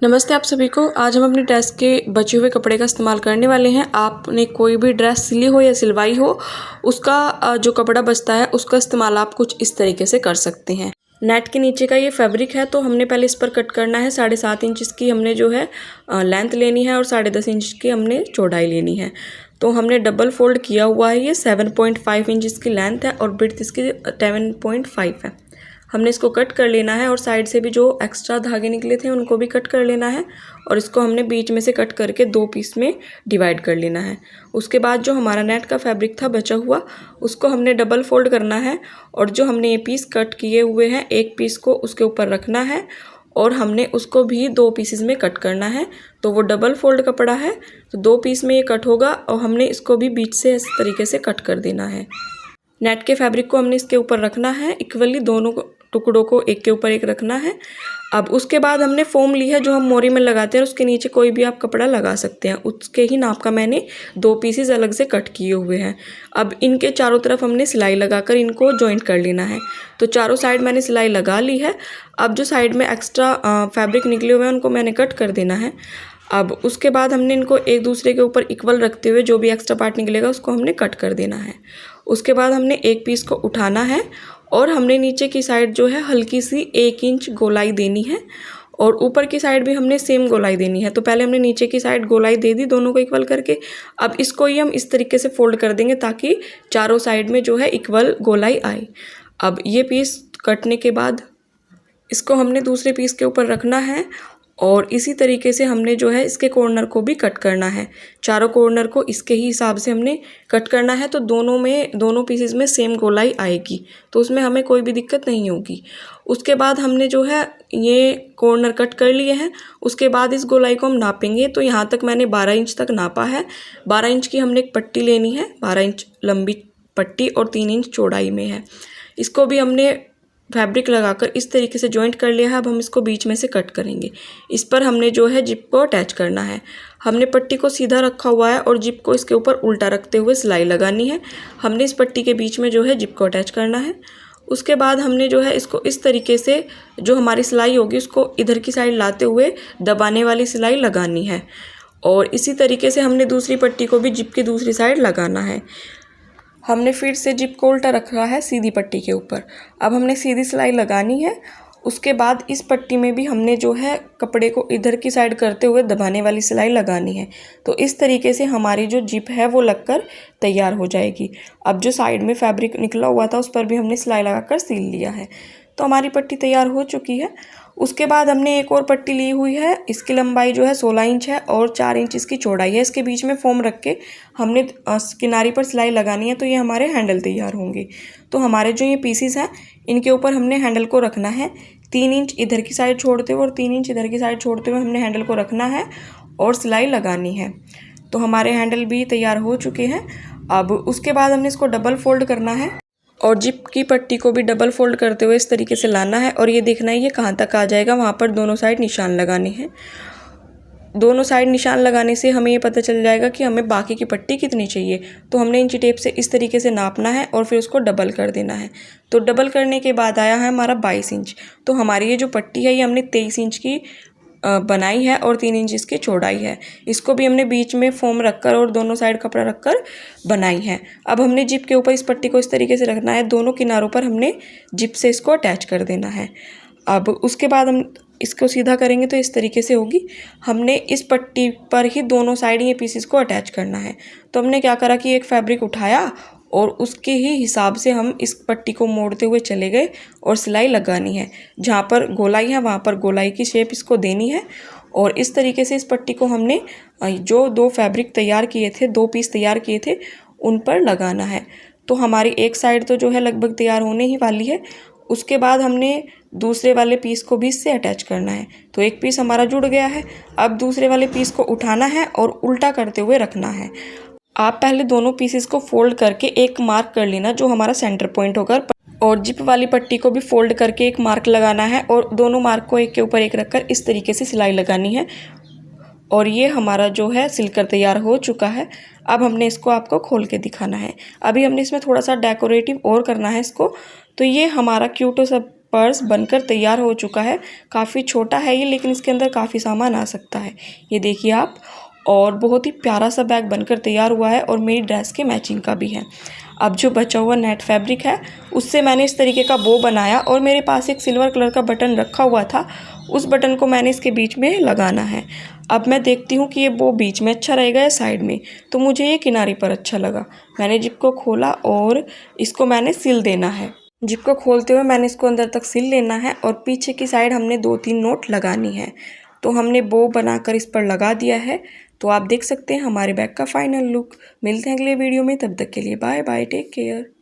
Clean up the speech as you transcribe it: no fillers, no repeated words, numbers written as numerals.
नमस्ते आप सभी को। आज हम अपनी ड्रेस के बचे हुए कपड़े का इस्तेमाल करने वाले हैं। आपने कोई भी ड्रेस सिली हो या सिलवाई हो, उसका जो कपड़ा बचता है उसका इस्तेमाल आप कुछ इस तरीके से कर सकते हैं। नेट के नीचे का ये फैब्रिक है, तो हमने पहले इस पर कट करना है। 7.5 इंच की हमने जो है लेंथ लेनी है और 10.5 इंच की हमने चौड़ाई लेनी है। तो हमने डबल फोल्ड किया हुआ है। ये 7.5 इंच की लेंथ है और विड्थ इसकी 7.5 है। हमने इसको कट कर लेना है और साइड से भी जो एक्स्ट्रा धागे निकले थे उनको भी कट कर लेना है और इसको हमने बीच में से कट करके 2 पीस में डिवाइड कर लेना है। उसके बाद जो हमारा नेट का फैब्रिक था बचा हुआ, उसको हमने डबल फोल्ड करना है और जो हमने ये पीस कट किए हुए हैं, एक पीस को उसके ऊपर रखना है और हमने उसको भी 2 पीसेस में कट करना है। तो वो डबल फोल्ड कपड़ा है, तो 2 पीस में ये कट होगा और हमने इसको भी बीच से इस तरीके से कट कर देना है। नेट के फैब्रिक को हमने इसके ऊपर रखना है, इक्वली दोनों टुकड़ों को एक के ऊपर एक रखना है। अब उसके बाद हमने फोम ली है जो हम मोरी में लगाते हैं, उसके नीचे कोई भी आप कपड़ा लगा सकते हैं। उसके ही नाप का मैंने 2 पीसेस अलग से कट किए हुए हैं। अब इनके चारों तरफ हमने सिलाई लगाकर इनको जॉइंट कर लेना है। तो चारों साइड मैंने सिलाई लगा ली है। अब जो साइड में एक्स्ट्रा फैब्रिक निकले हुए हैं उनको मैंने कट कर देना है। अब उसके बाद हमने इनको एक दूसरे के ऊपर इक्वल रखते हुए जो भी एक्स्ट्रा पार्ट निकलेगा उसको हमने कट कर देना है। उसके बाद हमने एक पीस को उठाना है और हमने नीचे की साइड जो है हल्की सी 1 इंच गोलाई देनी है और ऊपर की साइड भी हमने सेम गोलाई देनी है। तो पहले हमने नीचे की साइड गोलाई दे दी दोनों को इक्वल करके। अब इसको ही हम इस तरीके से फोल्ड कर देंगे ताकि चारों साइड में जो है इक्वल गोलाई आए। अब ये पीस कटने के बाद इसको हमने दूसरे पीस के ऊपर रखना है और इसी तरीके से हमने जो है इसके कॉर्नर को भी कट करना है। चारों कॉर्नर को इसके ही हिसाब से हमने कट करना है, तो दोनों पीसेस में सेम गोलाई आएगी, तो उसमें हमें कोई भी दिक्कत नहीं होगी। उसके बाद हमने जो है ये कॉर्नर कट कर लिए हैं। उसके बाद इस गोलाई को हम नापेंगे। तो यहाँ तक मैंने 12 इंच तक नापा है। 12 इंच की हमने एक पट्टी लेनी है, 12 इंच लंबी पट्टी और 3 इंच चौड़ाई में है। इसको भी हमने फैब्रिक लगाकर इस तरीके से जॉइंट कर लिया है। अब हम इसको बीच में से कट करेंगे। इस पर हमने जो है जिप को अटैच करना है। हमने पट्टी को सीधा रखा हुआ है और जिप को इसके ऊपर उल्टा रखते हुए सिलाई लगानी है। हमने इस पट्टी के बीच में जो है जिप को अटैच करना है। उसके बाद हमने जो है इसको इस तरीके से जो हमारी सिलाई होगी उसको इधर की साइड लाते हुए दबाने वाली सिलाई लगानी है और इसी तरीके से हमने दूसरी पट्टी को भी जिप की दूसरी साइड लगाना है। हमने फिर से जिप को उल्टा रखा है सीधी पट्टी के ऊपर। अब हमने सीधी सिलाई लगानी है। उसके बाद इस पट्टी में भी हमने जो है कपड़े को इधर की साइड करते हुए दबाने वाली सिलाई लगानी है। तो इस तरीके से हमारी जो जिप है वो लगकर तैयार हो जाएगी। अब जो साइड में फैब्रिक निकला हुआ था उस पर भी हमने सिलाई लगाकर सील लिया है। तो हमारी पट्टी तैयार हो चुकी है। उसके बाद हमने एक और पट्टी ली हुई है। इसकी लंबाई जो है 16 इंच है और 4 इंच इसकी चौड़ाई है। इसके बीच में फोम रख के हमने किनारी पर सिलाई लगानी है, तो ये हमारे हैंडल तैयार होंगे। तो हमारे जो ये पीसीस हैं इनके ऊपर हमने हैंडल को रखना है। 3 इंच इधर की साइड छोड़ते हुए और 3 इंच इधर की साइड छोड़ते हुए हमने हैंडल को रखना है और सिलाई लगानी है। तो हमारे हैंडल भी तैयार हो चुके हैं। अब उसके बाद हमने इसको डबल फोल्ड करना है और जिप की पट्टी को भी डबल फोल्ड करते हुए इस तरीके से लाना है और ये देखना है ये कहाँ तक आ जाएगा। वहाँ पर दोनों साइड निशान लगाने हैं। दोनों साइड निशान लगाने से हमें ये पता चल जाएगा कि हमें बाकी की पट्टी कितनी चाहिए। तो हमने इंची टेप से इस तरीके से नापना है और फिर उसको डबल कर देना है। तो डबल करने के बाद आया है हमारा 22 इंच। तो हमारी ये जो पट्टी है ये हमने 23 इंच की बनाई है और 3 इंच इसकी चौड़ाई है। इसको भी हमने बीच में फोम रखकर और दोनों साइड कपड़ा रखकर बनाई है। अब हमने जिप के ऊपर इस पट्टी को इस तरीके से रखना है। दोनों किनारों पर हमने जिप से इसको अटैच कर देना है। अब उसके बाद हम इसको सीधा करेंगे तो इस तरीके से होगी। हमने इस पट्टी पर ही दोनों साइड ये पीसेस को अटैच करना है। तो हमने क्या करा कि एक फैब्रिक उठाया और उसके ही हिसाब से हम इस पट्टी को मोड़ते हुए चले गए और सिलाई लगानी है। जहाँ पर गोलाई है वहाँ पर गोलाई की शेप इसको देनी है और इस तरीके से इस पट्टी को हमने जो 2 फैब्रिक तैयार किए थे, 2 पीस तैयार किए थे, उन पर लगाना है। तो हमारी एक साइड तो जो है लगभग तैयार होने ही वाली है। उसके बाद हमने दूसरे वाले पीस को भी इससे अटैच करना है। तो एक पीस हमारा जुड़ गया है। अब दूसरे वाले पीस को उठाना है और उल्टा करते हुए रखना है। आप पहले दोनों पीसेस को फोल्ड करके एक मार्क कर लेना जो हमारा सेंटर पॉइंट होगा और जिप वाली पट्टी को भी फोल्ड करके एक मार्क लगाना है और दोनों मार्क को एक के ऊपर एक रखकर इस तरीके से सिलाई लगानी है। और ये हमारा जो है सिलकर तैयार हो चुका है। अब हमने इसको आपको खोल के दिखाना है। अभी हमने इसमें थोड़ा सा डेकोरेटिव और करना है इसको। तो ये हमारा क्यूट सा पर्स बनकर तैयार हो चुका है। काफ़ी छोटा है ये, लेकिन इसके अंदर काफ़ी सामान आ सकता है। ये देखिए आप, और बहुत ही प्यारा सा बैग बनकर तैयार हुआ है और मेरी ड्रेस के मैचिंग का भी है। अब जो बचा हुआ नेट फैब्रिक है उससे मैंने इस तरीके का बो बनाया और मेरे पास एक सिल्वर कलर का बटन रखा हुआ था, उस बटन को मैंने इसके बीच में लगाना है। अब मैं देखती हूँ कि ये बो बीच में अच्छा रहेगा या साइड में, तो मुझे ये किनारे पर अच्छा लगा। मैंने जिप को खोला और इसको मैंने सिल देना है। जिप को खोलते हुए मैंने इसको अंदर तक सिल लेना है और पीछे की साइड हमने 2-3 नोट लगानी है। तो हमने बो बनाकर इस पर लगा दिया है। तो आप देख सकते हैं हमारे बैग का फाइनल लुक। मिलते हैं अगले वीडियो में, तब तक के लिए बाय बाय, टेक केयर।